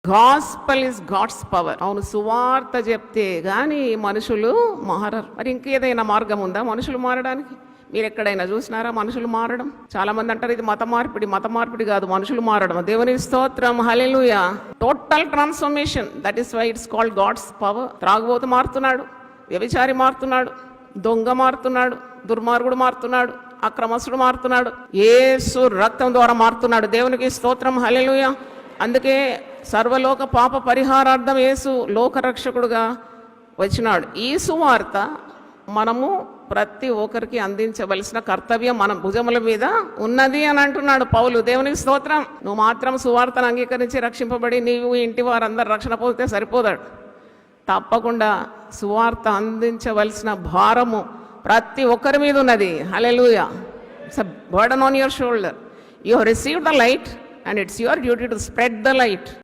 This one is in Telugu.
Gospel is God's power. అవును, సువార్త చెప్తే గాని మనుషులు మారరు. మరి ఇంకేదైనా మార్గం ఉందా మనుషులు మారడానికి? మీరు ఎక్కడైనా చూసినారా మనుషులు మారడం? చాలా మంది అంటారు ఇది మత మార్పిడి కాదు, మనుషులు మారడం. దేవుని స్తోత్రం, hallelujah. Total transformation, that is why it's called God's power. త్రాగుబోతు మారుతున్నాడు, వ్యభిచారి మారుతున్నాడు, దొంగ మారుతున్నాడు, దుర్మార్గుడు మారుతున్నాడు, అక్రమస్తుడు మారుతున్నాడు, యేసు రక్తం ద్వారా మారుతున్నాడు. దేవునికి స్తోత్రం, హల్లెలూయా. అందుకే సర్వలోక పాప పరిహారార్థం యేసు లోకరక్షకుడుగా వచ్చినాడు. ఈ సువార్త మనము ప్రతి ఒక్కరికి అందించవలసిన కర్తవ్యం మన భుజముల మీద ఉన్నది అని అంటున్నాడు పౌలు. దేవునికి స్తోత్రం. నువ్వు మాత్రం సువార్తను అంగీకరించి రక్షింపబడి నీవు ఇంటి వారందరూ రక్షణ పొందితే సరిపోదాడు. తప్పకుండా సువార్త అందించవలసిన భారము ప్రతి ఒక్కరి మీద ఉన్నది. Hallelujah. It's a burden on your shoulder. You have received the light and it's your duty to spread the light.